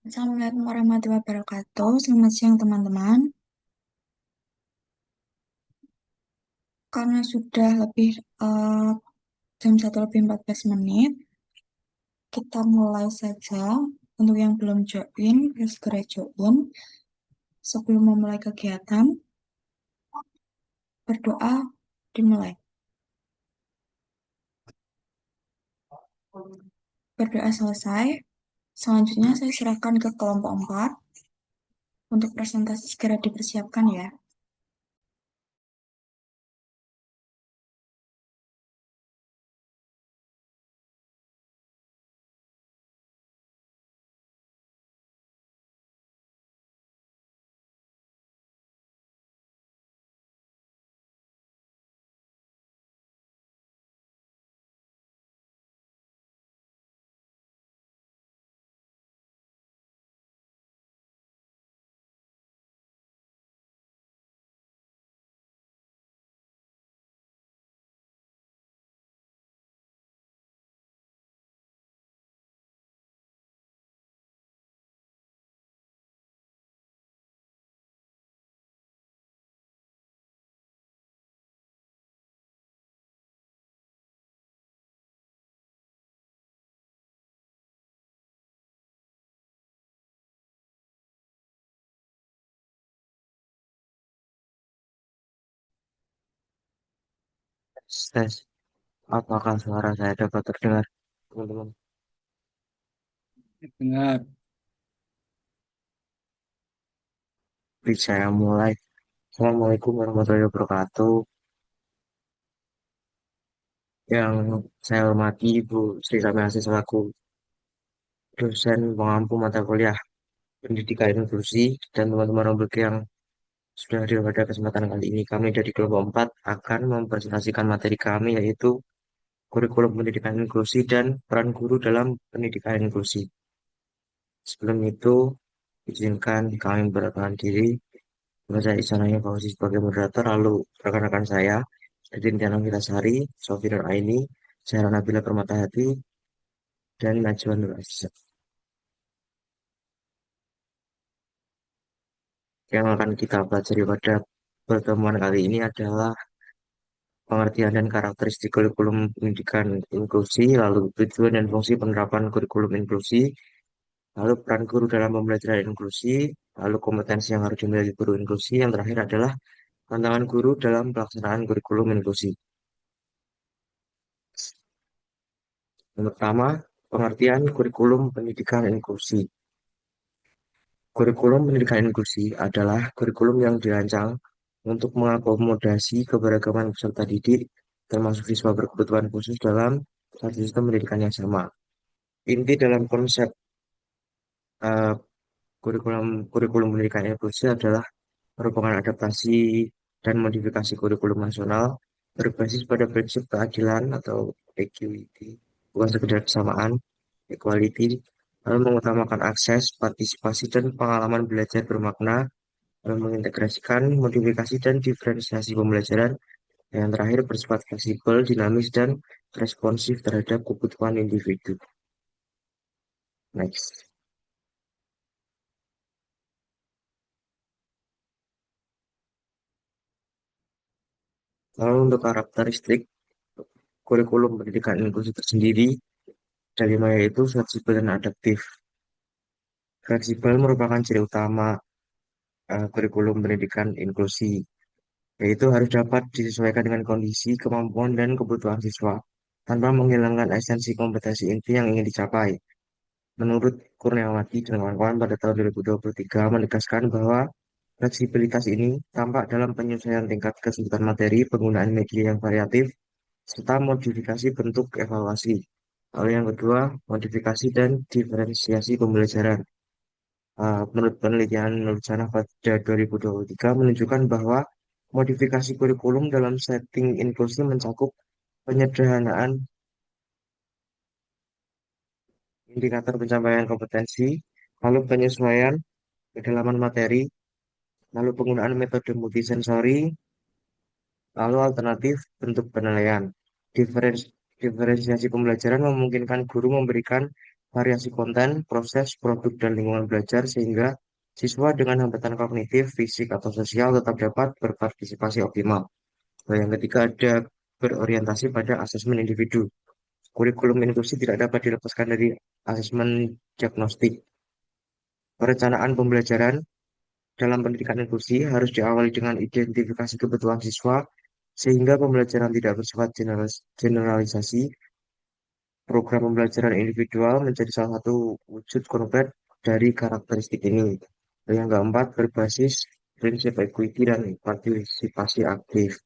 Assalamualaikum warahmatullahi wabarakatuh. Selamat siang teman-teman. Karena sudah lebih eh, jam 1 lebih 14 menit, kita mulai saja. Untuk yang belum join, ya segera join. Sebelum memulai kegiatan, berdoa dimulai. Berdoa selesai. Selanjutnya saya serahkan ke kelompok 4 untuk presentasi segera dipersiapkan ya. Tes, apakah suara saya dapat terdengar, teman-teman? Dengar. Baik, saya mulai. Assalamualaikum warahmatullahi wabarakatuh. Yang saya hormati Ibu Sri Kamyasi selaku dosen pengampu mata kuliah pendidikan inklusi dan teman-teman Rombek yang sudah hadir pada kesempatan kali ini. Kami dari kelompok 4 akan mempresentasikan materi kami yaitu kurikulum pendidikan inklusi dan peran guru dalam pendidikan inklusi. Sebelum itu, izinkan kami memperkenalkan diri. Saya Isananya Fauzi sebagai moderator, lalu rekan-rekan saya, Edin Tiana Wilasari, Sofi Nur Aini, Zahra Nabila Permatahati, dan Najwa Nur Aziza. Yang akan kita pelajari pada pertemuan kali ini adalah pengertian dan karakteristik kurikulum pendidikan inklusi, lalu tujuan dan fungsi penerapan kurikulum inklusi, lalu peran guru dalam pembelajaran inklusi, lalu kompetensi yang harus dimiliki guru inklusi, yang terakhir adalah tantangan guru dalam pelaksanaan kurikulum inklusi. Yang pertama, pengertian kurikulum pendidikan inklusi. Kurikulum pendidikan inklusi adalah kurikulum yang dirancang untuk mengakomodasi keberagaman peserta didik, termasuk siswa berkebutuhan khusus dalam satu sistem pendidikan yang sama. Inti dalam konsep eh, kurikulum kurikulum pendidikan inklusi adalah merupakan adaptasi dan modifikasi kurikulum nasional berbasis pada prinsip keadilan atau equity, bukan sekedar kesamaan, equality, lalu mengutamakan akses, partisipasi, dan pengalaman belajar bermakna, lalu mengintegrasikan modifikasi dan diferensiasi pembelajaran, dan yang terakhir bersifat fleksibel, dinamis, dan responsif terhadap kebutuhan individu. Next. Lalu untuk karakteristik kurikulum pendidikan inklusi tersendiri, dari lima yaitu fleksibel dan adaptif. Fleksibel merupakan ciri utama kurikulum pendidikan inklusi, yaitu harus dapat disesuaikan dengan kondisi, kemampuan, dan kebutuhan siswa, tanpa menghilangkan esensi kompetensi inti yang ingin dicapai. Menurut Kurniawati dan kawan-kawan pada tahun 2023 menegaskan bahwa fleksibilitas ini tampak dalam penyesuaian tingkat kesulitan materi, penggunaan media yang variatif, serta modifikasi bentuk evaluasi. Lalu yang kedua, modifikasi dan diferensiasi pembelajaran. Menurut penelitian Nursana pada 2023 menunjukkan bahwa modifikasi kurikulum dalam setting inklusi mencakup penyederhanaan indikator pencapaian kompetensi, lalu penyesuaian kedalaman materi, lalu penggunaan metode multisensori, lalu alternatif bentuk penilaian. Diferensiasi pembelajaran memungkinkan guru memberikan variasi konten, proses, produk, dan lingkungan belajar sehingga siswa dengan hambatan kognitif, fisik, atau sosial tetap dapat berpartisipasi optimal. Nah, yang ketiga ada berorientasi pada asesmen individu. Kurikulum inklusi tidak dapat dilepaskan dari asesmen diagnostik. Perencanaan pembelajaran dalam pendidikan inklusi harus diawali dengan identifikasi kebutuhan siswa sehingga pembelajaran tidak bersifat generalisasi. Program pembelajaran individual menjadi salah satu wujud konkret dari karakteristik ini. Yang keempat, berbasis prinsip equity dan partisipasi aktif.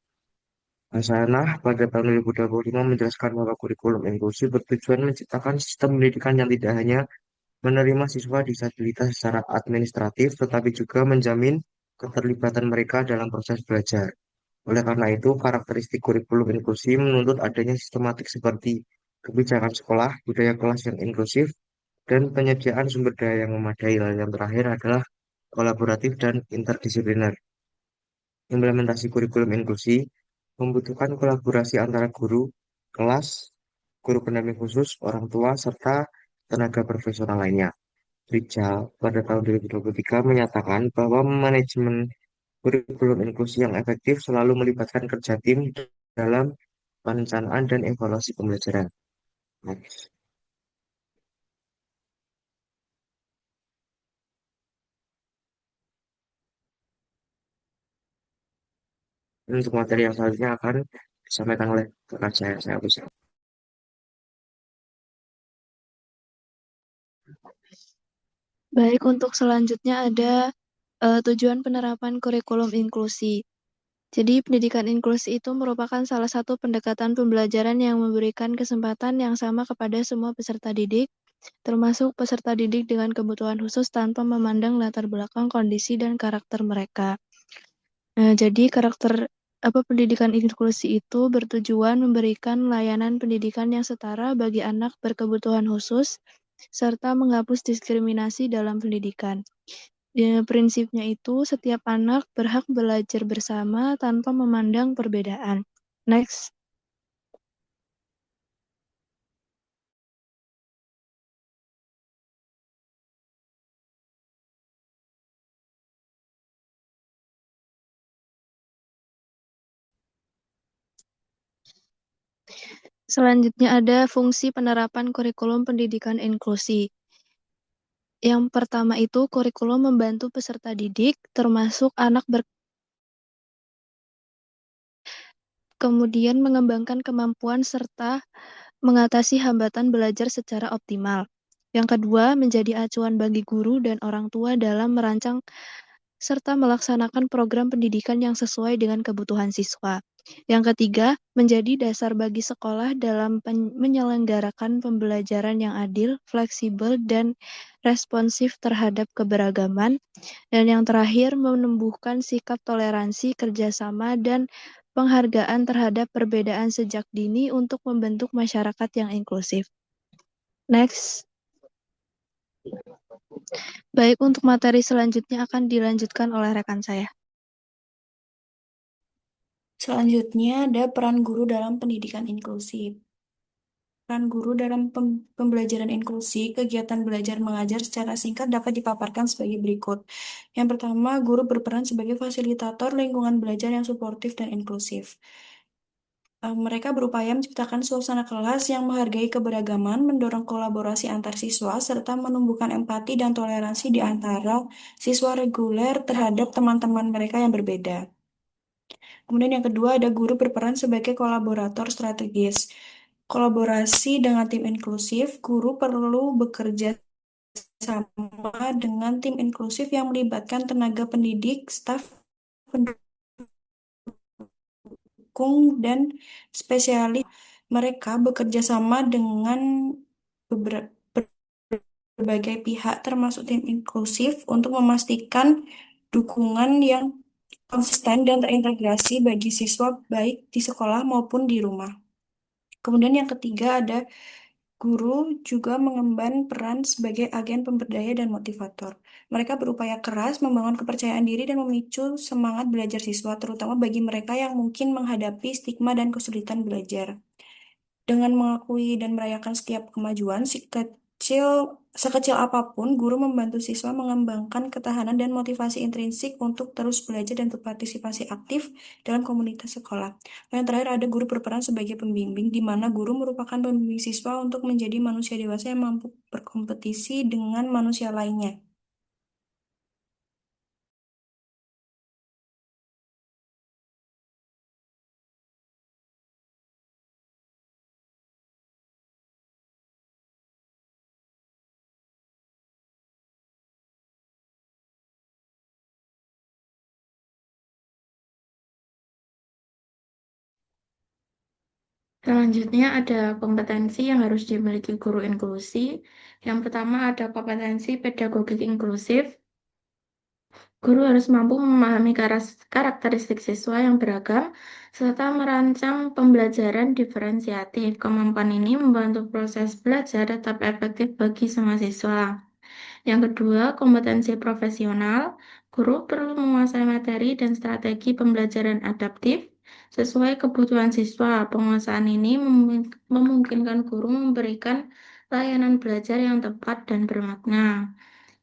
Hasanah pada tahun 2025 menjelaskan bahwa kurikulum inklusi bertujuan menciptakan sistem pendidikan yang tidak hanya menerima siswa disabilitas secara administratif, tetapi juga menjamin keterlibatan mereka dalam proses belajar. Oleh karena itu, karakteristik kurikulum inklusi menuntut adanya sistematik seperti kebijakan sekolah, budaya kelas yang inklusif, dan penyediaan sumber daya yang memadai. Lalu yang terakhir adalah kolaboratif dan interdisipliner. Implementasi kurikulum inklusi membutuhkan kolaborasi antara guru, kelas, guru pendamping khusus, orang tua, serta tenaga profesional lainnya. Rijal pada tahun 2023 menyatakan bahwa manajemen kurikulum inklusi yang efektif selalu melibatkan kerja tim dalam perencanaan dan evaluasi pembelajaran. Next. Untuk materi yang selanjutnya akan disampaikan oleh rekan saya bisa. Baik, untuk selanjutnya ada tujuan penerapan kurikulum inklusi. Jadi, pendidikan inklusi itu merupakan salah satu pendekatan pembelajaran yang memberikan kesempatan yang sama kepada semua peserta didik, termasuk peserta didik dengan kebutuhan khusus tanpa memandang latar belakang, kondisi, dan karakter mereka. Jadi pendidikan inklusi itu bertujuan memberikan layanan pendidikan yang setara bagi anak berkebutuhan khusus, serta menghapus diskriminasi dalam pendidikan. Prinsipnya itu, setiap anak berhak belajar bersama tanpa memandang perbedaan. Next. Selanjutnya ada fungsi penerapan kurikulum pendidikan inklusi. Yang pertama itu kurikulum membantu peserta didik, termasuk anak kemudian mengembangkan kemampuan serta mengatasi hambatan belajar secara optimal. Yang kedua, menjadi acuan bagi guru dan orang tua dalam merancang serta melaksanakan program pendidikan yang sesuai dengan kebutuhan siswa. Yang ketiga, menjadi dasar bagi sekolah dalam menyelenggarakan pembelajaran yang adil, fleksibel, dan responsif terhadap keberagaman. Dan yang terakhir, menumbuhkan sikap toleransi, kerjasama, dan penghargaan terhadap perbedaan sejak dini untuk membentuk masyarakat yang inklusif. Next. Baik, untuk materi selanjutnya akan dilanjutkan oleh rekan saya. Selanjutnya ada peran guru dalam pendidikan inklusif. Peran guru dalam pembelajaran inklusi, kegiatan belajar mengajar secara singkat dapat dipaparkan sebagai berikut. Yang pertama, guru berperan sebagai fasilitator lingkungan belajar yang suportif dan inklusif. Mereka berupaya menciptakan suasana kelas yang menghargai keberagaman, mendorong kolaborasi antar siswa, serta menumbuhkan empati dan toleransi di antara siswa reguler terhadap teman-teman mereka yang berbeda. Kemudian yang kedua ada guru berperan sebagai kolaborator strategis. Kolaborasi dengan tim inklusif, guru perlu bekerja sama dengan tim inklusif yang melibatkan tenaga pendidik, staf pendukung, dan spesialis. Mereka bekerja sama dengan berbagai pihak termasuk tim inklusif untuk memastikan dukungan yang konsisten dan terintegrasi bagi siswa baik di sekolah maupun di rumah. Kemudian yang ketiga ada Guru juga mengemban peran sebagai agen pemberdaya dan motivator. Mereka berupaya keras membangun kepercayaan diri dan memicu semangat belajar siswa, terutama bagi mereka yang mungkin menghadapi stigma dan kesulitan belajar. Dengan mengakui dan merayakan setiap kemajuan, sekecil apapun, guru membantu siswa mengembangkan ketahanan dan motivasi intrinsik untuk terus belajar dan berpartisipasi aktif dalam komunitas sekolah. Yang terakhir ada guru berperan sebagai pembimbing, di mana guru merupakan pembimbing siswa untuk menjadi manusia dewasa yang mampu berkompetisi dengan manusia lainnya. Selanjutnya ada kompetensi yang harus dimiliki guru inklusi. Yang pertama ada kompetensi pedagogik inklusif. Guru harus mampu memahami karakteristik siswa yang beragam serta merancang pembelajaran diferensiatif. Kemampuan ini membantu proses belajar tetap efektif bagi semua siswa. Yang kedua, kompetensi profesional. Guru perlu menguasai materi dan strategi pembelajaran adaptif sesuai kebutuhan siswa. Penguasaan ini memungkinkan guru memberikan layanan belajar yang tepat dan bermakna.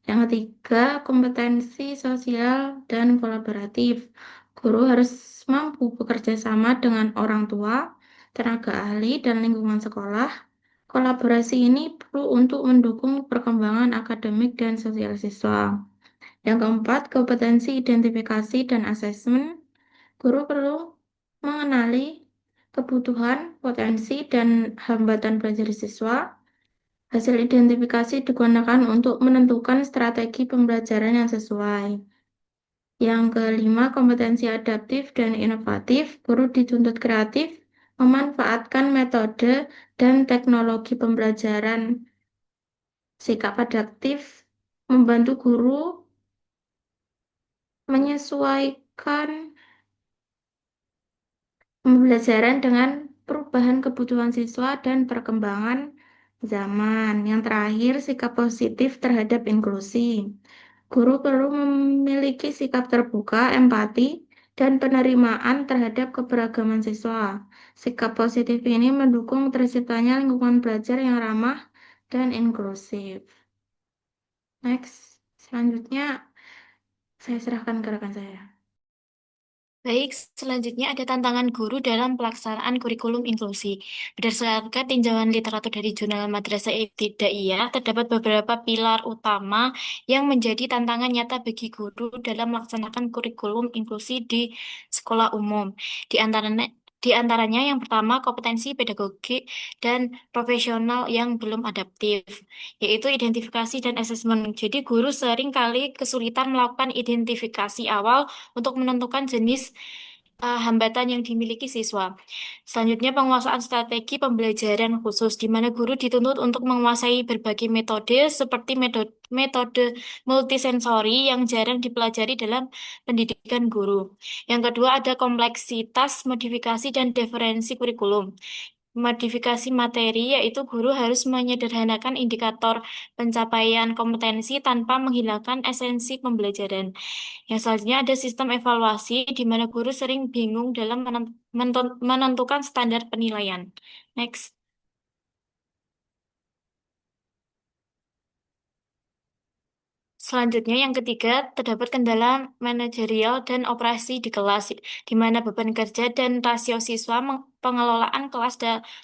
Yang ketiga, kompetensi sosial dan kolaboratif. Guru harus mampu bekerja sama dengan orang tua, tenaga ahli, dan lingkungan sekolah. Kolaborasi ini perlu untuk mendukung perkembangan akademik dan sosial siswa. Yang keempat, kompetensi identifikasi dan asesmen. Guru perlu mengenali kebutuhan, potensi, dan hambatan belajar siswa. Hasil identifikasi digunakan untuk menentukan strategi pembelajaran yang sesuai. Yang kelima, kompetensi adaptif dan inovatif. Guru dituntut kreatif, memanfaatkan metode dan teknologi pembelajaran. Sikap adaptif membantu guru menyesuaikan pembelajaran dengan perubahan kebutuhan siswa dan perkembangan zaman. Yang terakhir, sikap positif terhadap inklusi. Guru perlu memiliki sikap terbuka, empati, dan penerimaan terhadap keberagaman siswa. Sikap positif ini mendukung terciptanya lingkungan belajar yang ramah dan inklusif. Next, selanjutnya saya serahkan ke rekan saya. Baik, selanjutnya ada tantangan guru dalam pelaksanaan kurikulum inklusi. Berdasarkan tinjauan literatur dari Jurnal Madrasah Ibtidaiyah, terdapat beberapa pilar utama yang menjadi tantangan nyata bagi guru dalam melaksanakan kurikulum inklusi di sekolah umum. Di antaranya yang pertama kompetensi pedagogik dan profesional yang belum adaptif, yaitu identifikasi dan asesmen. Jadi guru sering kali kesulitan melakukan identifikasi awal untuk menentukan jenis hambatan yang dimiliki siswa. Selanjutnya, penguasaan strategi pembelajaran khusus, di mana guru dituntut untuk menguasai berbagai metode seperti metode multisensori yang jarang dipelajari dalam pendidikan guru. Yang kedua, ada kompleksitas, modifikasi, dan diferensi kurikulum. Modifikasi materi, yaitu guru harus menyederhanakan indikator pencapaian kompetensi tanpa menghilangkan esensi pembelajaran. Yang selanjutnya ada sistem evaluasi, di mana guru sering bingung dalam menentukan standar penilaian. Next. Selanjutnya, yang ketiga, terdapat kendala manajerial dan operasi di kelas, di mana beban kerja dan rasio siswa pengelolaan kelas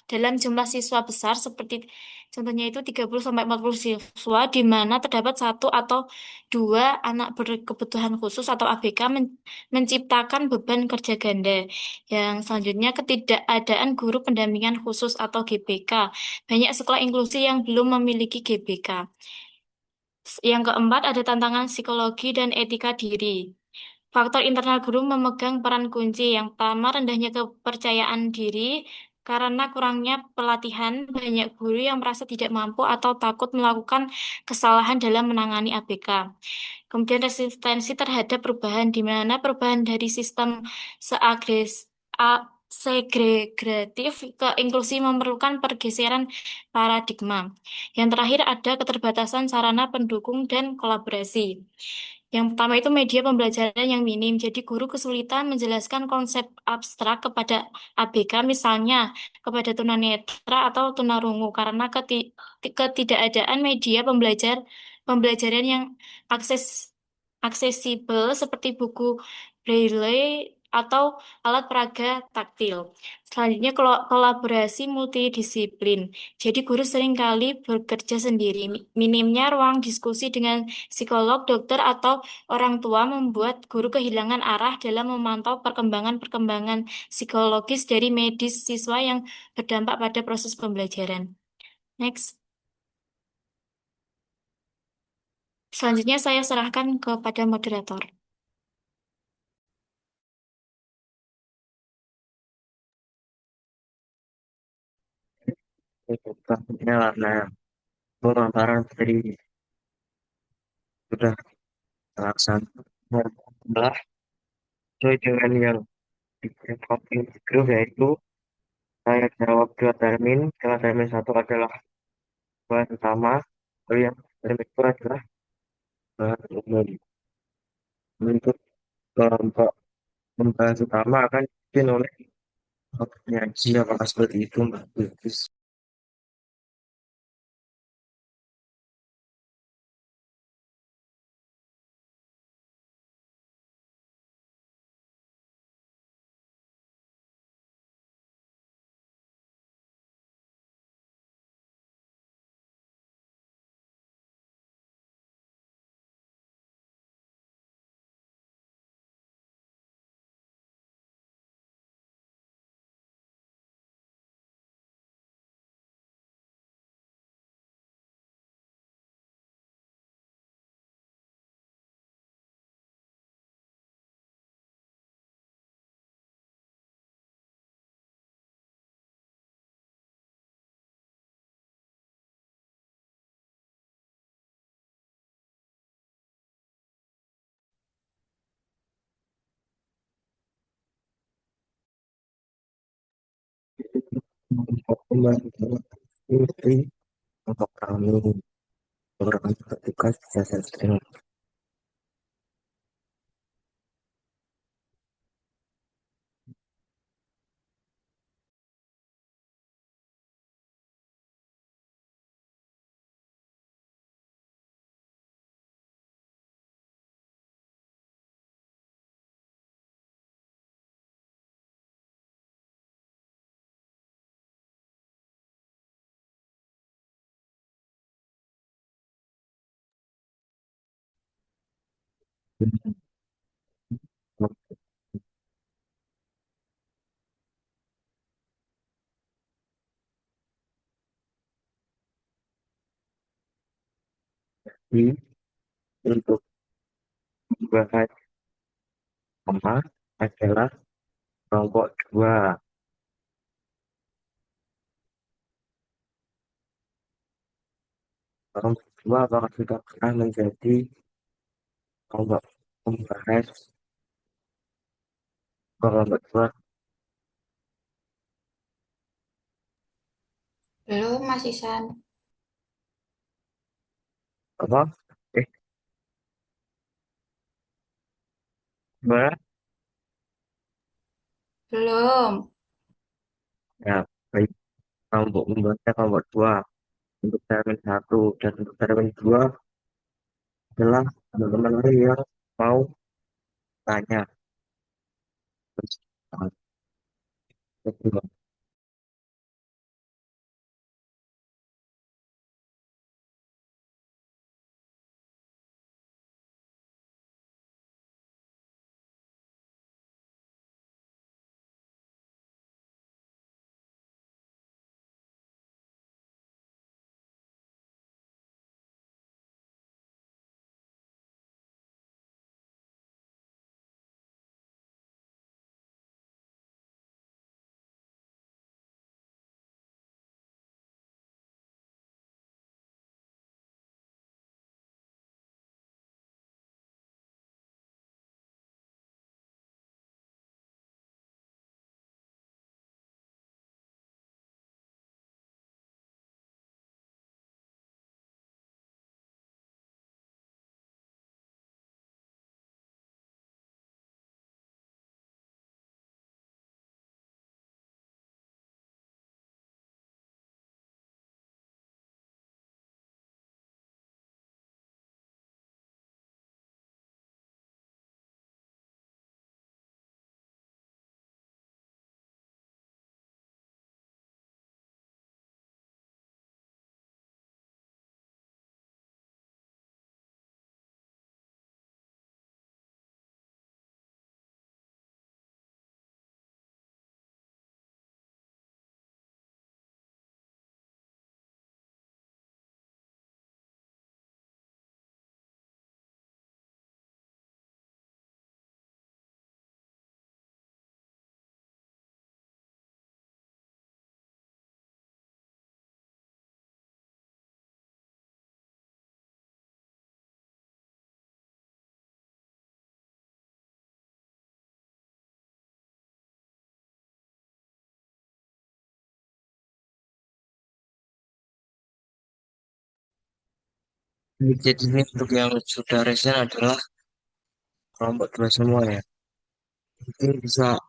dalam jumlah siswa besar, seperti contohnya itu 30-40 siswa, di mana terdapat satu atau dua anak berkebutuhan khusus atau ABK menciptakan beban kerja ganda. Yang selanjutnya, ketidakadaan guru pendampingan khusus atau GBK. Banyak sekolah inklusi yang belum memiliki GBK. Yang keempat, ada tantangan psikologi dan etika diri. Faktor internal guru memegang peran kunci. Yang pertama, rendahnya kepercayaan diri karena kurangnya pelatihan. Banyak guru yang merasa tidak mampu atau takut melakukan kesalahan dalam menangani ABK. Kemudian resistensi terhadap perubahan, di mana perubahan dari sistem seagres segregatif ke inklusi memerlukan pergeseran paradigma. Yang terakhir ada keterbatasan sarana pendukung dan kolaborasi. Yang pertama itu media pembelajaran yang minim. Jadi guru kesulitan menjelaskan konsep abstrak kepada ABK, misalnya kepada tunanetra atau tunarungu karena ketidakadaan media pembelajaran yang aksesibel seperti buku braille atau alat peraga taktil. Selanjutnya kolaborasi multidisiplin. Jadi guru seringkali bekerja sendiri. Minimnya ruang diskusi dengan psikolog, dokter, atau orang tua membuat guru kehilangan arah dalam memantau perkembangan-perkembangan psikologis dari medis siswa yang berdampak pada proses pembelajaran. Next. Selanjutnya saya serahkan kepada moderator. Itu selanjutnya nah pemaparan dari sudah terlaksana adalah sesuai dengan yang di grup, yaitu saya jawab dua termin. Kalau termin satu adalah bahan utama, lalu yang termin kedua adalah bahan umum. Untuk kelompok membahas utama akan dipimpin oleh penyaji. Apakah seperti itu, Mbak Bilkis? Ini untuk kami beberapa tugas bisa saya sering di untuk membahas sama adalah kelompok dua. Kelompok dua apakah sudah pernah menjadi kelompok membahas kelompok dua Belum, Mas Isan. apa? Eh, gimana? Belum. Ya, baik. Kelompok membahasnya kelompok dua untuk termin satu, dan untuk termin dua adalah teman-teman lain yang mau tanya. Terus, Jadi ini untuk yang sudah resen adalah kelompok dua semua ya. Mungkin bisa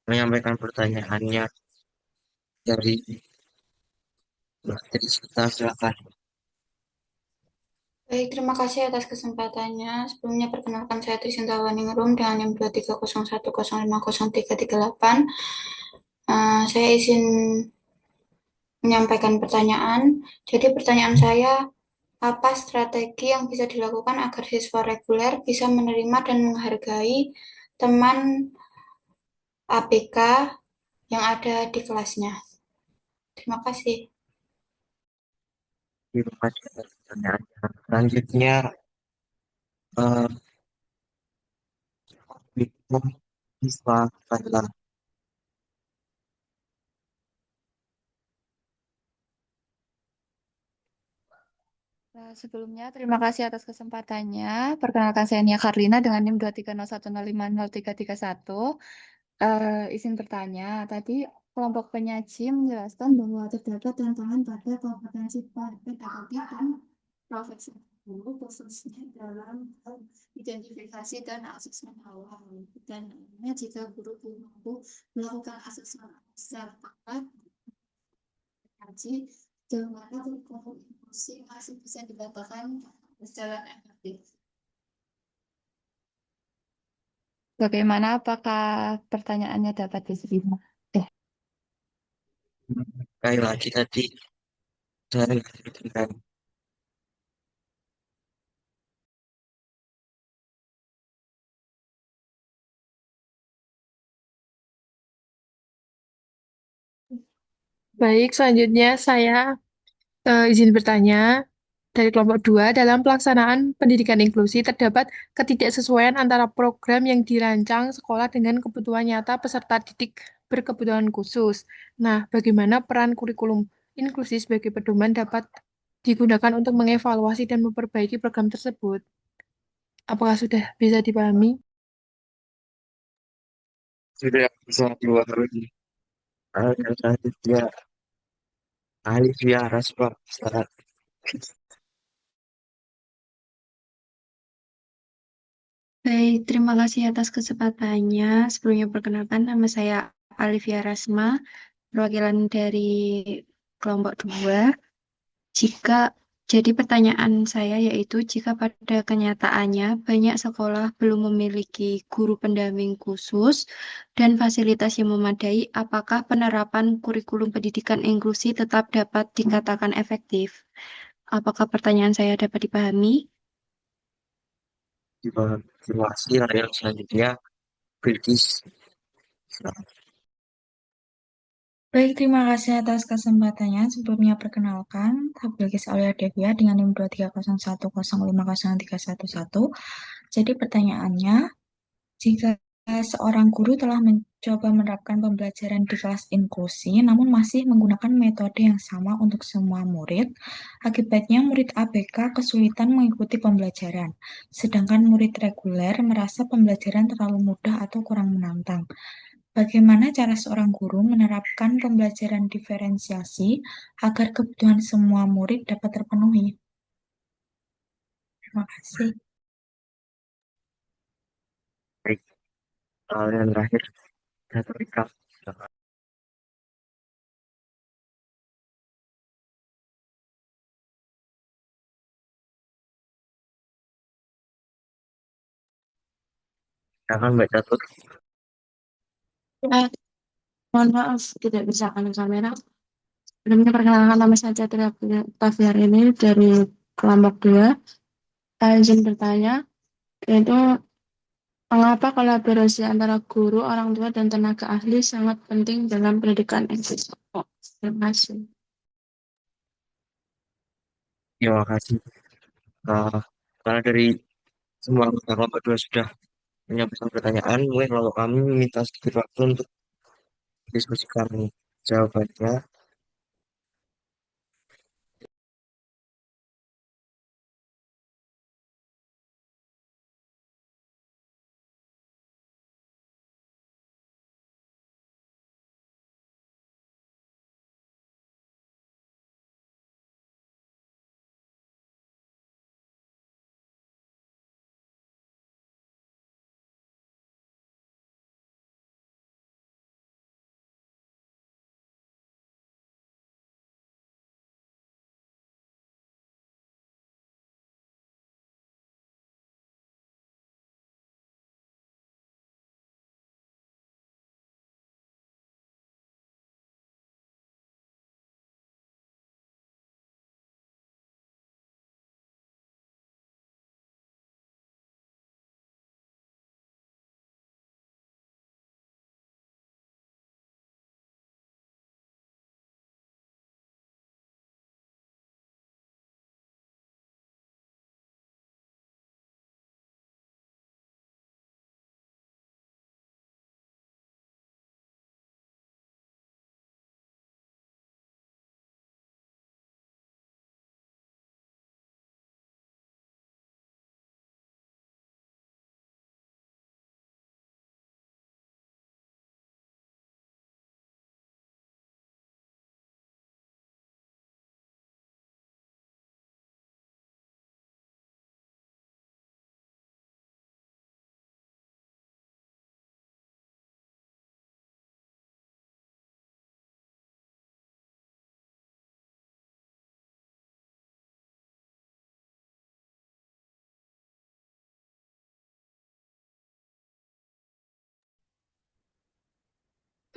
menyampaikan pertanyaannya dari materi kita, silakan. Baik, terima kasih atas kesempatannya. Sebelumnya perkenalkan saya Trisinta Waningerum dengan NIM 230105038. Saya izin menyampaikan pertanyaan. Jadi pertanyaan saya, apa strategi yang bisa dilakukan agar siswa reguler bisa menerima dan menghargai teman ABK yang ada di kelasnya? Terima kasih. Terima kasih atas pertanyaannya. Selanjutnya, eh, Bidang siswa adalah Sebelumnya, terima kasih atas kesempatannya. Perkenalkan saya Nia Karlina dengan NIM 23010503331. Izin bertanya, tadi kelompok penyaji menjelaskan bahwa terdapat tantangan pada kompetensi pedagogik dan profesi guru khususnya dalam hal identifikasi dan asesmen awal. Dan jika guru belum mampu melakukan asesmen secara tepat, haji sejauh mana kurikulum inklusi masih bisa dikatakan berjalan efektif. Bagaimana? Apakah pertanyaannya dapat diterima? sekali lagi tadi saya berikan Baik, selanjutnya saya izin bertanya. Dari kelompok 2, dalam pelaksanaan pendidikan inklusi terdapat ketidaksesuaian antara program yang dirancang sekolah dengan kebutuhan nyata peserta didik berkebutuhan khusus. Nah, bagaimana peran kurikulum inklusi sebagai pedoman dapat digunakan untuk mengevaluasi dan memperbaiki program tersebut? Apakah sudah bisa dipahami? sudah bisa diwakili. Dan selanjutnya ahli biara sebab secara Baik, terima kasih atas kesempatannya. Sebelumnya perkenalkan, nama saya Alivia Rasma, perwakilan dari kelompok 2. Jadi pertanyaan saya yaitu jika pada kenyataannya banyak sekolah belum memiliki guru pendamping khusus dan fasilitas yang memadai, apakah penerapan kurikulum pendidikan inklusi tetap dapat dikatakan efektif? Apakah pertanyaan saya dapat dipahami? dievaluasi. Yang selanjutnya kritis. Baik, terima kasih atas kesempatannya. Sebelumnya perkenalkan, Tabligis Aulia Devia dengan NIM 23010503111. Jadi pertanyaannya, jika seorang guru telah mencoba menerapkan pembelajaran di kelas inklusi, namun masih menggunakan metode yang sama untuk semua murid, akibatnya murid ABK kesulitan mengikuti pembelajaran, sedangkan murid reguler merasa pembelajaran terlalu mudah atau kurang menantang. Bagaimana cara seorang guru menerapkan pembelajaran diferensiasi agar kebutuhan semua murid dapat terpenuhi? Terima kasih. Baik, yang terakhir satu recap. Silakan Mbak Catur. Mohon maaf, tidak bisa on kamera. Sebelumnya perkenalkan nama saya Tafiar ini dari kelompok 2. Saya izin bertanya, yaitu mengapa kolaborasi antara guru, orang tua, dan tenaga ahli sangat penting dalam pendidikan inklusif? Terima kasih. Terima kasih. Karena dari semua anggota kelompok dua sudah menyampaikan pertanyaan, mungkin kalau kami meminta sedikit waktu untuk diskusikan jawabannya.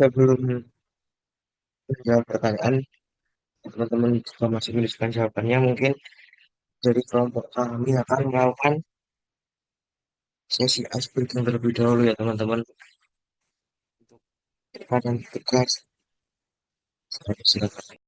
sebelum menjawab pertanyaan, teman-teman juga masih menuliskan jawabannya, mungkin dari kelompok kami akan melakukan sesi ice breaking terlebih dahulu ya teman-teman. Untuk pertanyaan tegas, silakan.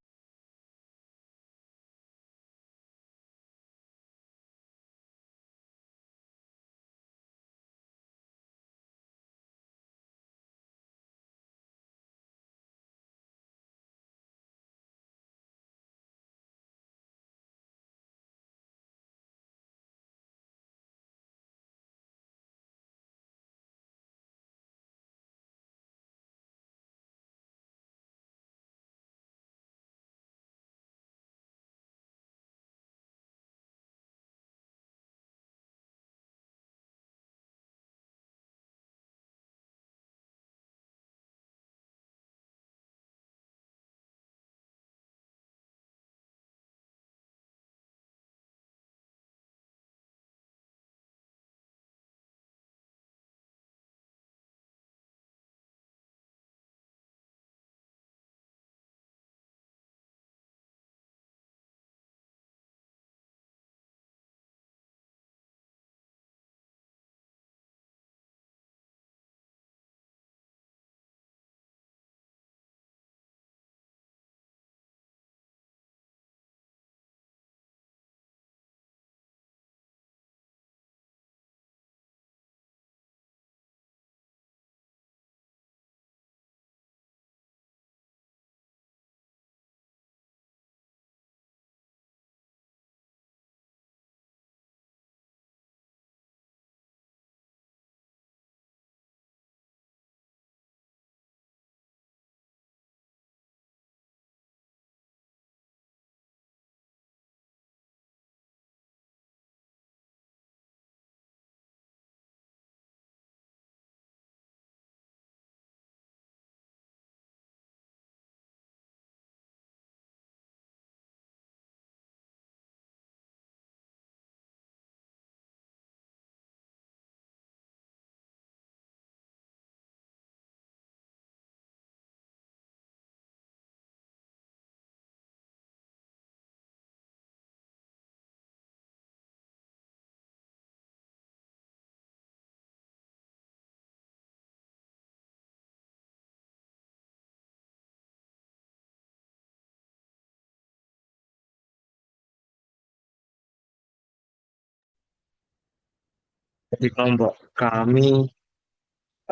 Jadi kelompok kami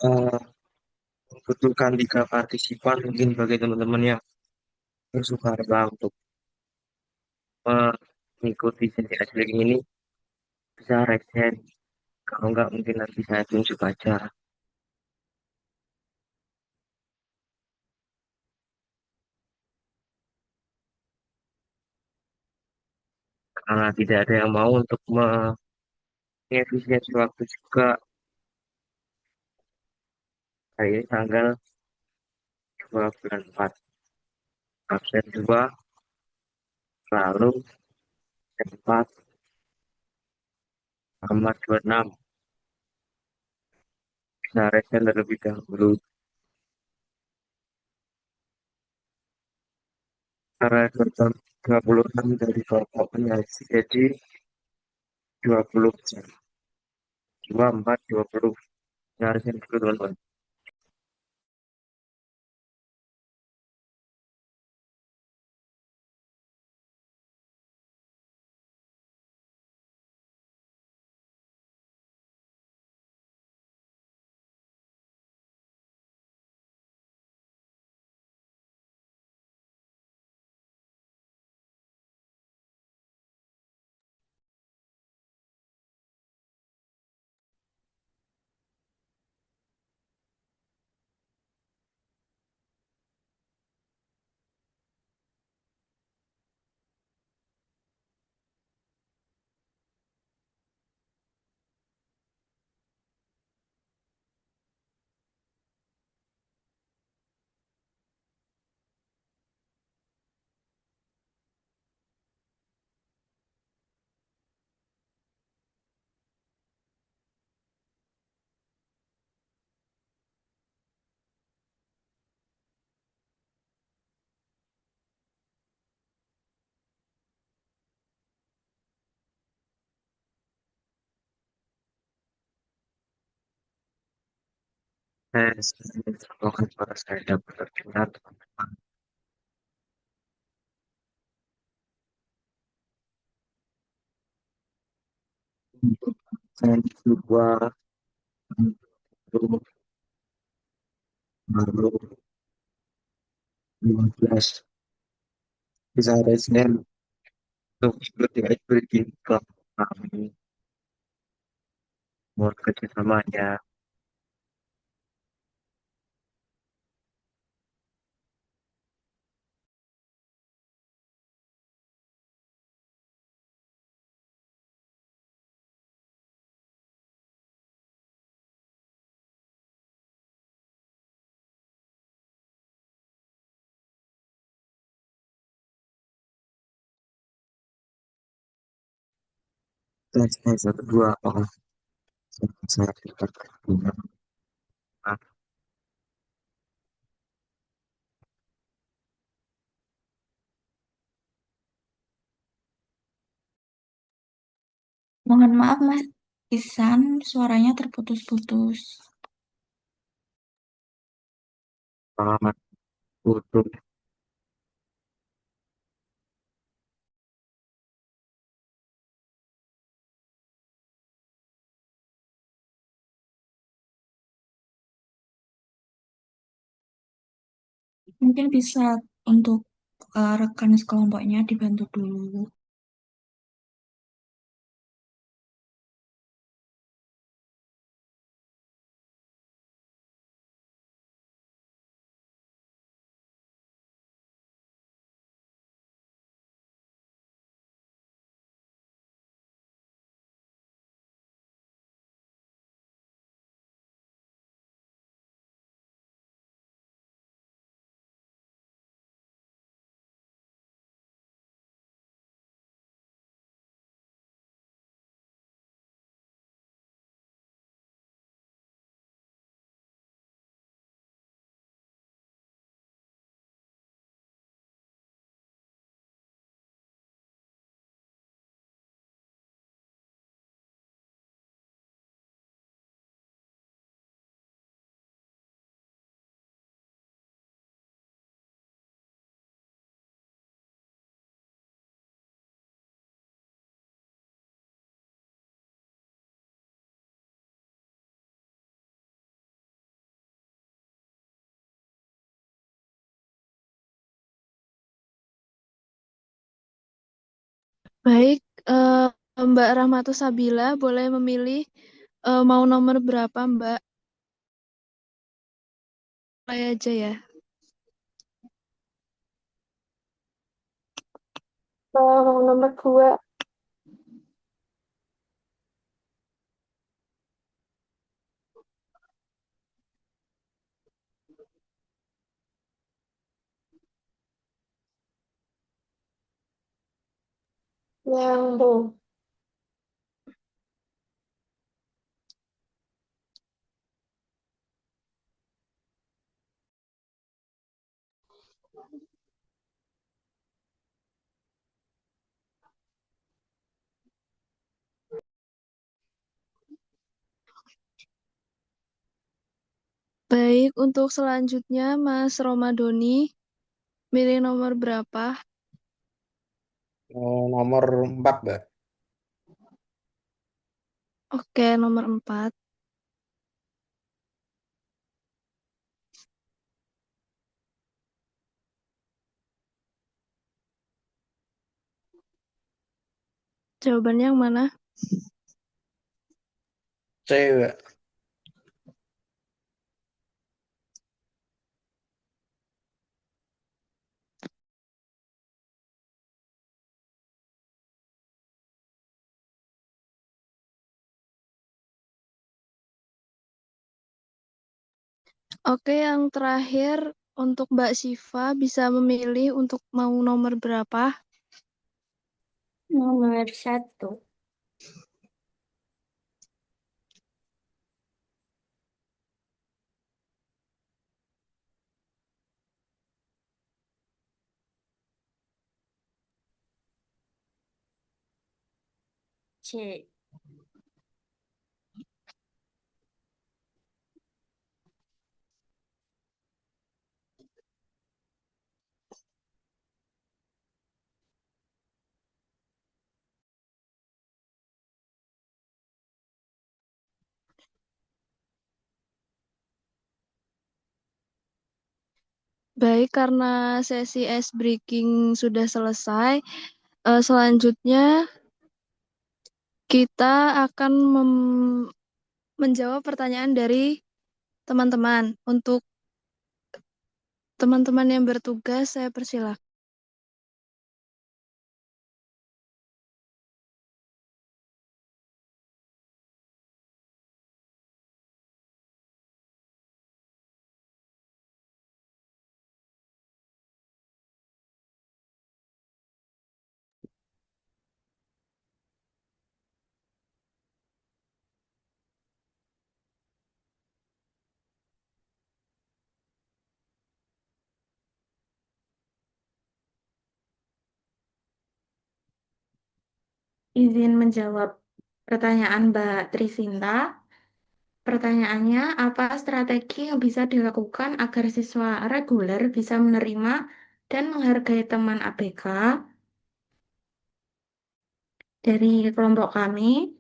eh, membutuhkan 3 partisipan, mungkin bagi teman-teman yang bersukarela untuk mengikuti sesi ice breaking ini bisa raise hand. Kalau enggak mungkin nanti saya tunjuk aja. Karena tidak ada yang mau untuk mengefisiensi waktu juga. Hari ini tanggal 2 bulan 4, absen 2, lalu 4, Ahmad 26. Bisa raise hand terlebih dahulu. Karena total 26 dari kelompok penyaji, jadi 20 jam. 24, 20. Nyaris yang dulu teman-teman. Semoga suara saya dapat terdengar, teman-teman. Untuk saya juga baru baru 15 bisa resign untuk ikut di Breaking Club kami buat kerjasamanya. Dan saya kedua apakah saya dapat kerjanya. Mohon maaf Mas Isan, suaranya terputus-putus. Pengalaman untuk Mungkin bisa untuk rekan sekelompoknya dibantu dulu. Baik, Mbak Rahmatus Sabila boleh memilih mau nomor berapa, Mbak? Mulai aja ya. Nomor 2. Nyambung. Baik, untuk selanjutnya Mas Romadoni, milih nomor berapa? Nomor 4, Mbak. Oke, nomor 4. Jawabannya yang mana? C, Mbak. Oke, yang terakhir untuk Mbak Siva bisa memilih untuk mau nomor berapa? Nomor 1. C. Baik, karena sesi ice breaking sudah selesai, selanjutnya kita akan menjawab pertanyaan dari teman-teman. Untuk teman-teman yang bertugas, saya persilahkan. Izin menjawab pertanyaan Mbak Trisinta. Pertanyaannya, apa strategi yang bisa dilakukan agar siswa reguler bisa menerima dan menghargai teman ABK? Dari kelompok kami,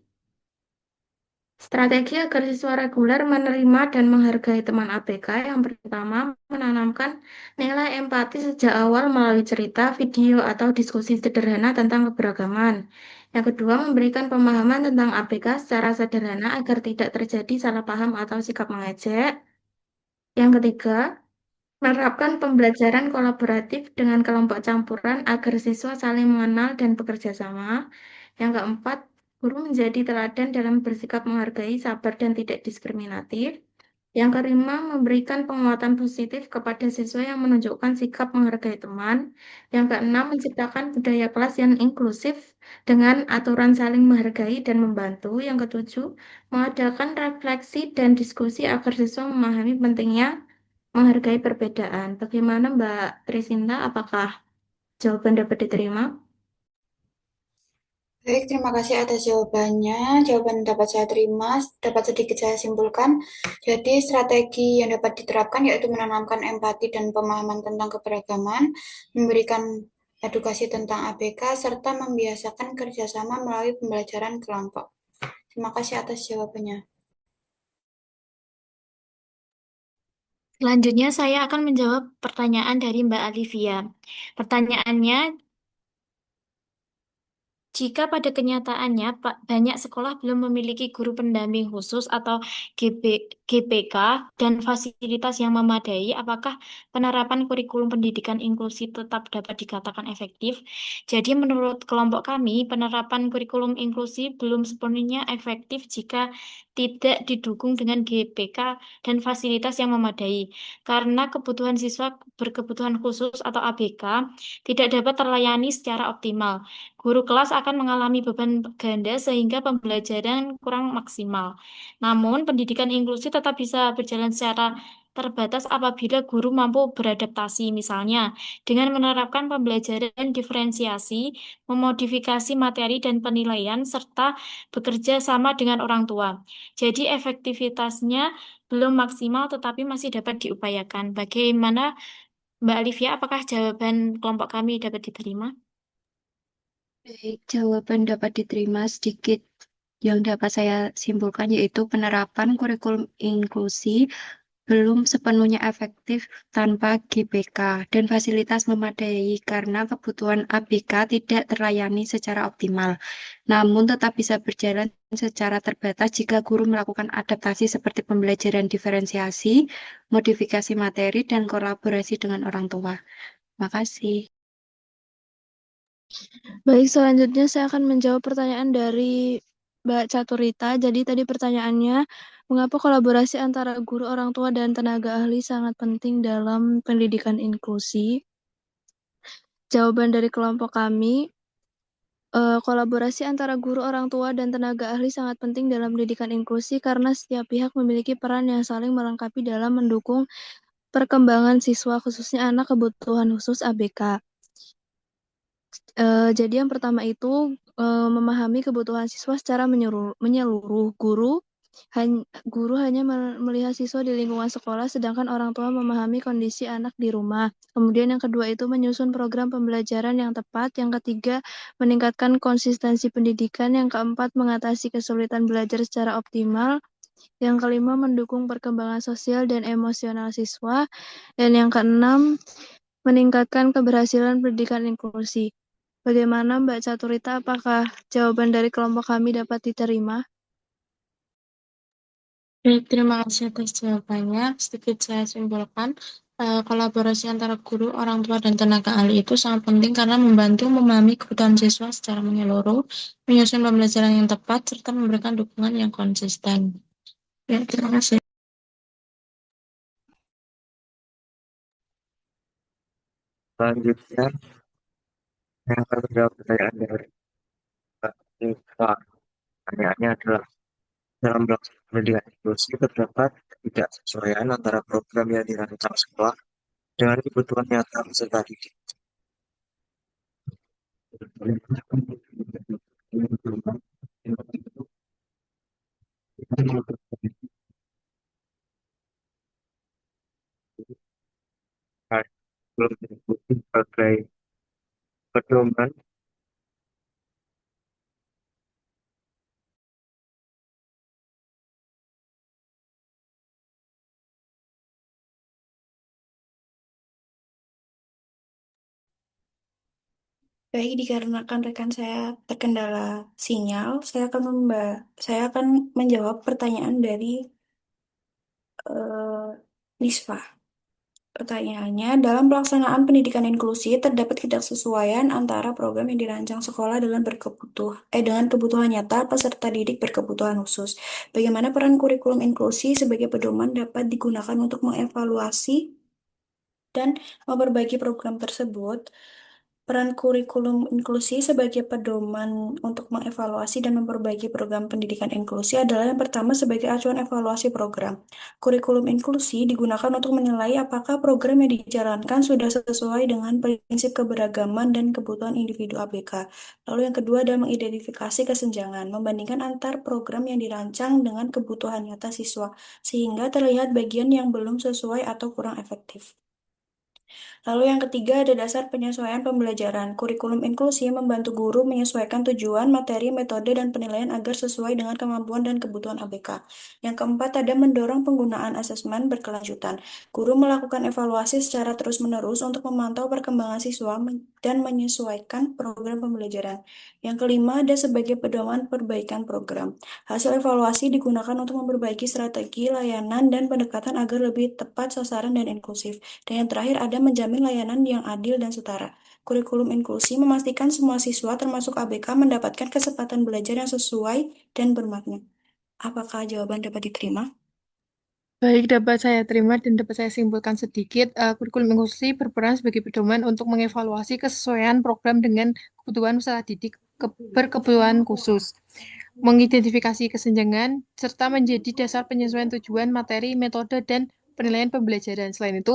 strategi agar siswa reguler menerima dan menghargai teman ABK yang pertama, menanamkan nilai empati sejak awal melalui cerita, video, atau diskusi sederhana tentang keberagaman. Yang kedua, memberikan pemahaman tentang ABK secara sederhana agar tidak terjadi salah paham atau sikap mengejek. Yang ketiga, menerapkan pembelajaran kolaboratif dengan kelompok campuran agar siswa saling mengenal dan bekerja sama. Yang keempat, guru menjadi teladan dalam bersikap menghargai, sabar, dan tidak diskriminatif. Yang kelima, memberikan penguatan positif kepada siswa yang menunjukkan sikap menghargai teman. Yang keenam, menciptakan budaya kelas yang inklusif dengan aturan saling menghargai dan membantu. Yang ketujuh, mengadakan refleksi dan diskusi agar siswa memahami pentingnya menghargai perbedaan. Bagaimana Mbak Trisinta? Apakah jawaban dapat diterima? Baik, terima kasih atas jawabannya. Jawaban dapat saya terima, dapat sedikit saya simpulkan. Jadi, strategi yang dapat diterapkan yaitu menanamkan empati dan pemahaman tentang keberagaman, memberikan edukasi tentang ABK, serta membiasakan kerjasama melalui pembelajaran kelompok. Terima kasih atas jawabannya. Selanjutnya saya akan menjawab pertanyaan dari Mbak Alivia. Pertanyaannya, jika pada kenyataannya banyak sekolah belum memiliki guru pendamping khusus atau GPK dan fasilitas yang memadai, apakah penerapan kurikulum pendidikan inklusi tetap dapat dikatakan efektif? Jadi menurut kelompok kami, penerapan kurikulum inklusi belum sepenuhnya efektif jika tidak didukung dengan GPK dan fasilitas yang memadai, karena kebutuhan siswa berkebutuhan khusus atau ABK tidak dapat terlayani secara optimal. Guru kelas akan mengalami beban ganda sehingga pembelajaran kurang maksimal. Namun, pendidikan inklusi tetap bisa berjalan secara terbatas apabila guru mampu beradaptasi, misalnya dengan menerapkan pembelajaran diferensiasi, memodifikasi materi dan penilaian, serta bekerja sama dengan orang tua. Jadi, efektivitasnya belum maksimal tetapi masih dapat diupayakan. Bagaimana, Mbak Alivia? Apakah jawaban kelompok kami dapat diterima? Baik, jawaban dapat diterima. Sedikit yang dapat saya simpulkan yaitu penerapan kurikulum inklusi belum sepenuhnya efektif tanpa GPK dan fasilitas memadai karena kebutuhan ABK tidak terlayani secara optimal. Namun tetap bisa berjalan secara terbatas jika guru melakukan adaptasi seperti pembelajaran diferensiasi, modifikasi materi, dan kolaborasi dengan orang tua. Terima kasih. Baik, selanjutnya saya akan menjawab pertanyaan dari Mbak Caturita. Jadi tadi pertanyaannya, mengapa kolaborasi antara guru, orang tua, dan tenaga ahli sangat penting dalam pendidikan inklusi? Jawaban dari kelompok kami, kolaborasi antara guru, orang tua, dan tenaga ahli sangat penting dalam pendidikan inklusi karena setiap pihak memiliki peran yang saling melengkapi dalam mendukung perkembangan siswa, khususnya anak kebutuhan khusus ABK. Jadi yang pertama itu memahami kebutuhan siswa secara menyeluruh. Guru hanya melihat siswa di lingkungan sekolah, sedangkan orang tua memahami kondisi anak di rumah. Kemudian yang kedua itu menyusun program pembelajaran yang tepat. Yang ketiga, meningkatkan konsistensi pendidikan. Yang keempat, mengatasi kesulitan belajar secara optimal. Yang kelima, mendukung perkembangan sosial dan emosional siswa. Dan yang keenam, meningkatkan keberhasilan pendidikan inklusi. Bagaimana Mbak Caturita, apakah jawaban dari kelompok kami dapat diterima? Baik, terima kasih atas jawabannya. Sedikit saya simpulkan, kolaborasi antara guru, orang tua, dan tenaga ahli itu sangat penting karena membantu memahami kebutuhan siswa secara menyeluruh, menyusun pembelajaran yang tepat, serta memberikan dukungan yang konsisten. Ya, terima kasih. Selanjutnya, yang akan menjawab pertanyaan dari Mbak Nisa. Pertanyaannya adalah, dalam pelaksanaan pendidikan inklusi terdapat ketidaksesuaian antara program yang dirancang sekolah dengan kebutuhan nyata peserta didik. Belum disebut sebagai pedoman. Baik, dikarenakan rekan saya terkendala sinyal, saya akan menjawab pertanyaan dari Nisfa. Pertanyaannya, dalam pelaksanaan pendidikan inklusi terdapat ketidaksesuaian antara program yang dirancang sekolah dengan kebutuhan nyata peserta didik berkebutuhan khusus. Bagaimana peran kurikulum inklusi sebagai pedoman dapat digunakan untuk mengevaluasi dan memperbaiki program tersebut? Peran kurikulum inklusi sebagai pedoman untuk mengevaluasi dan memperbaiki program pendidikan inklusi adalah yang pertama sebagai acuan evaluasi program. Kurikulum inklusi digunakan untuk menilai apakah program yang dijalankan sudah sesuai dengan prinsip keberagaman dan kebutuhan individu ABK. Lalu yang kedua adalah mengidentifikasi kesenjangan, membandingkan antar program yang dirancang dengan kebutuhan nyata siswa, sehingga terlihat bagian yang belum sesuai atau kurang efektif. Lalu yang ketiga ada dasar penyesuaian pembelajaran. Kurikulum inklusi membantu guru menyesuaikan tujuan, materi, metode, dan penilaian agar sesuai dengan kemampuan dan kebutuhan ABK. Yang keempat ada mendorong penggunaan asesmen berkelanjutan. Guru melakukan evaluasi secara terus-menerus untuk memantau perkembangan siswa dan menyesuaikan program pembelajaran. Yang kelima ada sebagai pedoman perbaikan program. Hasil evaluasi digunakan untuk memperbaiki strategi, layanan, dan pendekatan agar lebih tepat sasaran dan inklusif. Dan yang terakhir ada menjamin layanan yang adil dan setara. Kurikulum inklusi memastikan semua siswa termasuk ABK mendapatkan kesempatan belajar yang sesuai dan bermakna. Apakah jawaban dapat diterima? Baik, dapat saya terima dan dapat saya simpulkan sedikit. Kurikulum inklusi berperan sebagai pedoman untuk mengevaluasi kesesuaian program dengan kebutuhan peserta didik berkebutuhan khusus, mengidentifikasi kesenjangan, serta menjadi dasar penyesuaian tujuan, materi, metode, dan penilaian pembelajaran. Selain itu,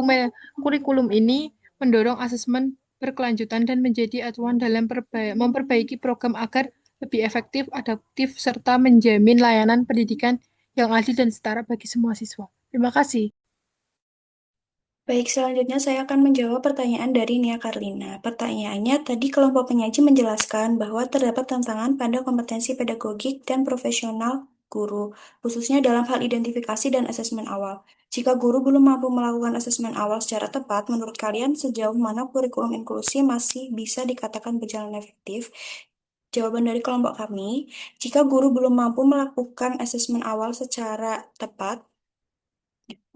kurikulum ini mendorong asesmen berkelanjutan dan menjadi acuan dalam memperbaiki program agar lebih efektif, adaptif, serta menjamin layanan pendidikan yang adil dan setara bagi semua siswa. Terima kasih. Baik, selanjutnya saya akan menjawab pertanyaan dari Nia Karlina. Pertanyaannya, tadi kelompok penyaji menjelaskan bahwa terdapat tantangan pada kompetensi pedagogik dan profesional guru, khususnya dalam hal identifikasi dan asesmen awal. Jika guru belum mampu melakukan asesmen awal secara tepat, menurut kalian sejauh mana kurikulum inklusi masih bisa dikatakan berjalan efektif? Jawaban dari kelompok kami, jika guru belum mampu melakukan asesmen awal secara tepat,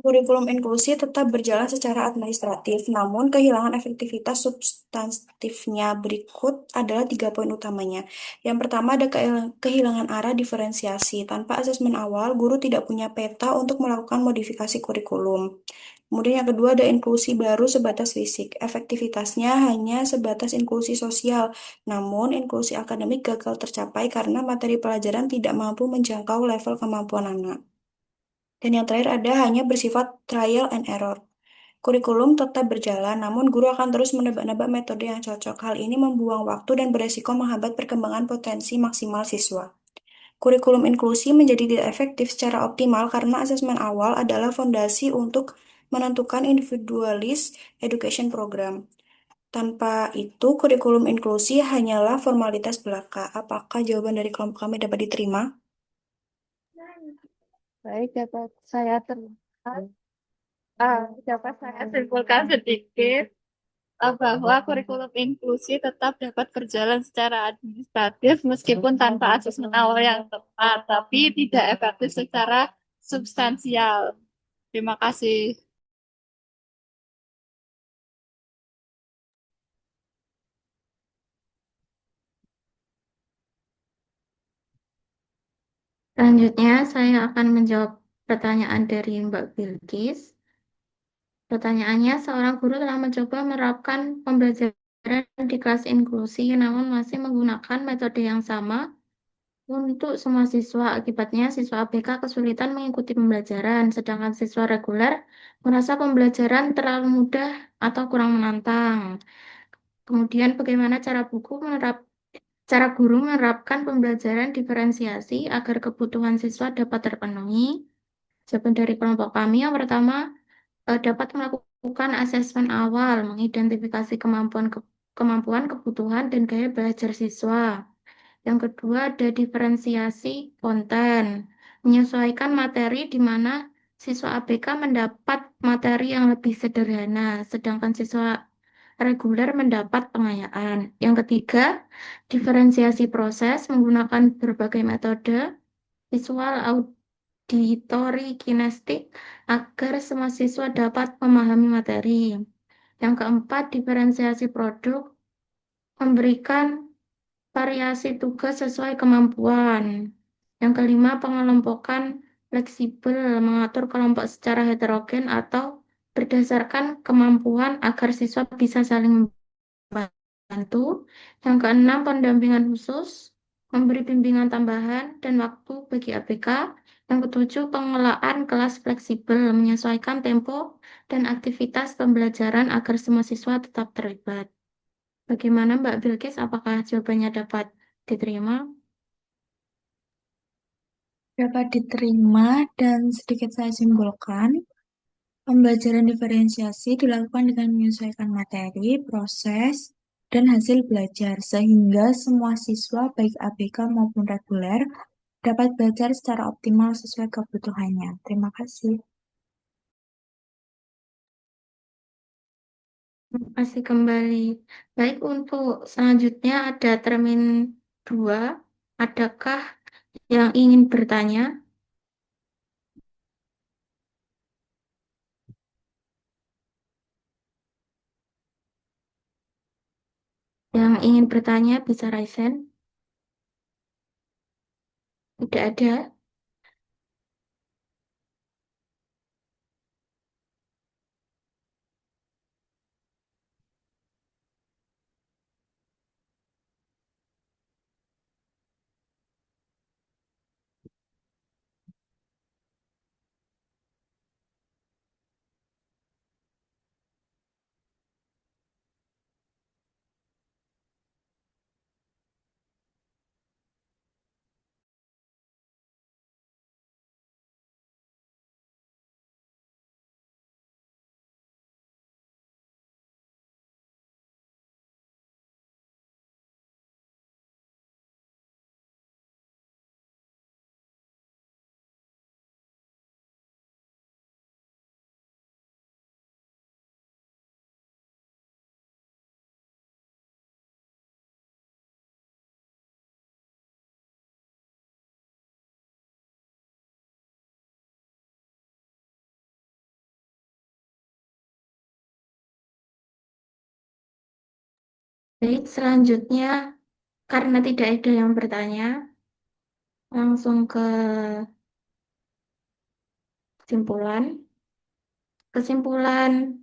kurikulum inklusi tetap berjalan secara administratif, namun kehilangan efektivitas substantifnya. Berikut adalah 3 poin utamanya. Yang pertama ada kehilangan arah diferensiasi. Tanpa asesmen awal, guru tidak punya peta untuk melakukan modifikasi kurikulum. Kemudian yang kedua ada inklusi baru sebatas fisik. Efektivitasnya hanya sebatas inklusi sosial, namun inklusi akademik gagal tercapai karena materi pelajaran tidak mampu menjangkau level kemampuan anak. Dan yang terakhir ada hanya bersifat trial and error. Kurikulum tetap berjalan, namun guru akan terus menebak-nebak metode yang cocok. Hal ini membuang waktu dan beresiko menghambat perkembangan potensi maksimal siswa. Kurikulum inklusi menjadi tidak efektif secara optimal karena asesmen awal adalah fondasi untuk menentukan individualis education program. Tanpa itu, kurikulum inklusi hanyalah formalitas belaka. Apakah jawaban dari kelompok kami dapat diterima? Baik, dapat saya simpulkan sedikit bahwa kurikulum inklusi tetap dapat berjalan secara administratif meskipun tanpa asesmen awal yang tepat, tapi tidak efektif secara substansial. Terima kasih. Selanjutnya, saya akan menjawab pertanyaan dari Mbak Bilkis. Pertanyaannya, seorang guru telah mencoba menerapkan pembelajaran di kelas inklusi, namun masih menggunakan metode yang sama untuk semua siswa. Akibatnya, siswa ABK kesulitan mengikuti pembelajaran, sedangkan siswa reguler merasa pembelajaran terlalu mudah atau kurang menantang. Kemudian, bagaimana cara guru menerapkan pembelajaran diferensiasi agar kebutuhan siswa dapat terpenuhi? Jawaban dari kelompok kami yang pertama, dapat melakukan asesmen awal, mengidentifikasi kemampuan, kebutuhan, dan gaya belajar siswa. Yang kedua, ada diferensiasi konten, menyesuaikan materi di mana siswa ABK mendapat materi yang lebih sederhana, sedangkan siswa reguler mendapat pengayaan. Yang ketiga, diferensiasi proses menggunakan berbagai metode, visual, auditori, kinestik, agar semua siswa dapat memahami materi. Yang keempat, diferensiasi produk, memberikan variasi tugas sesuai kemampuan. Yang kelima, pengelompokan fleksibel, mengatur kelompok secara heterogen atau berdasarkan kemampuan agar siswa bisa saling membantu. Yang keenam, pendampingan khusus, memberi bimbingan tambahan dan waktu bagi ABK. Yang ketujuh, pengelolaan kelas fleksibel, menyesuaikan tempo dan aktivitas pembelajaran agar semua siswa tetap terlibat. Bagaimana Mbak Bilkis? Apakah jawabannya dapat diterima? Dapat diterima dan sedikit saya simpulkan. Pembelajaran diferensiasi dilakukan dengan menyesuaikan materi, proses, dan hasil belajar, sehingga semua siswa, baik ABK maupun reguler, dapat belajar secara optimal sesuai kebutuhannya. Terima kasih. Terima kasih kembali. Baik, untuk selanjutnya ada termin 2. Adakah yang ingin bertanya? Yang ingin bertanya bisa raise hand. Tidak ada. Baik, selanjutnya karena tidak ada yang bertanya, langsung ke kesimpulan. Kesimpulan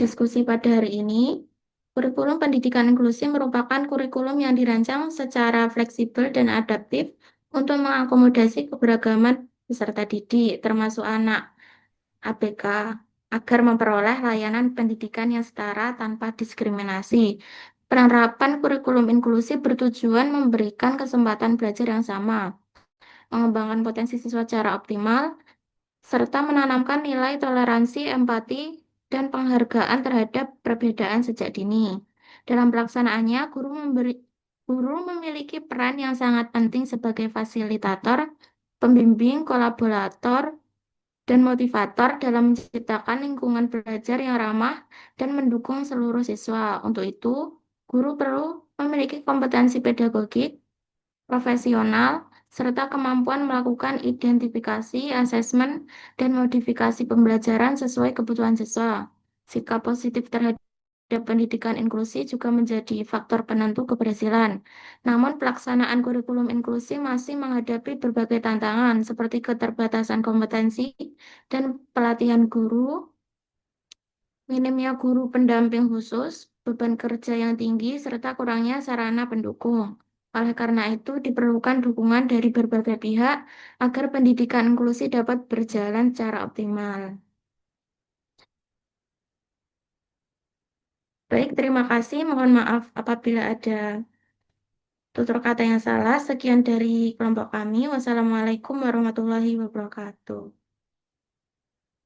diskusi pada hari ini, kurikulum pendidikan inklusi merupakan kurikulum yang dirancang secara fleksibel dan adaptif untuk mengakomodasi keberagaman peserta didik, termasuk anak ABK, agar memperoleh layanan pendidikan yang setara tanpa diskriminasi. Penerapan kurikulum inklusi bertujuan memberikan kesempatan belajar yang sama, mengembangkan potensi siswa secara optimal, serta menanamkan nilai toleransi, empati, dan penghargaan terhadap perbedaan sejak dini. Dalam pelaksanaannya, guru memiliki peran yang sangat penting sebagai fasilitator pembimbing, kolaborator, dan motivator dalam menciptakan lingkungan belajar yang ramah dan mendukung seluruh siswa. Untuk itu, guru perlu memiliki kompetensi pedagogik, profesional, serta kemampuan melakukan identifikasi, asesmen, dan modifikasi pembelajaran sesuai kebutuhan siswa. Sikap positif terhadap pendidikan inklusi juga menjadi faktor penentu keberhasilan. Namun, pelaksanaan kurikulum inklusi masih menghadapi berbagai tantangan seperti keterbatasan kompetensi dan pelatihan guru, minimnya guru pendamping khusus, beban kerja yang tinggi, serta kurangnya sarana pendukung. Oleh karena itu, diperlukan dukungan dari berbagai pihak agar pendidikan inklusi dapat berjalan secara optimal. Baik, terima kasih. Mohon maaf apabila ada tutur kata yang salah. Sekian dari kelompok kami. Wassalamualaikum warahmatullahi wabarakatuh.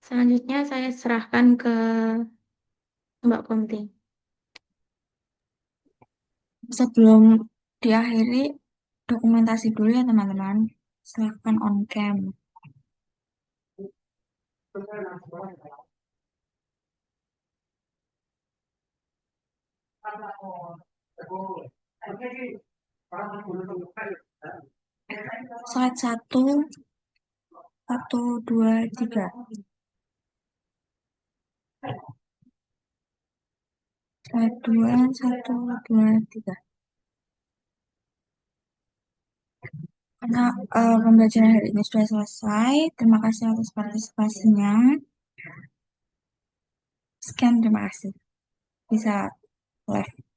Selanjutnya saya serahkan ke Mbak Kunti. Sebelum diakhiri, dokumentasi dulu ya teman-teman. Silahkan on cam. Slide 1, 2, 3. Slide 2, 1, 2, 3. Karena pembelajaran hari ini sudah selesai, terima kasih atas partisipasinya. Sekian, terima kasih. Bisa live.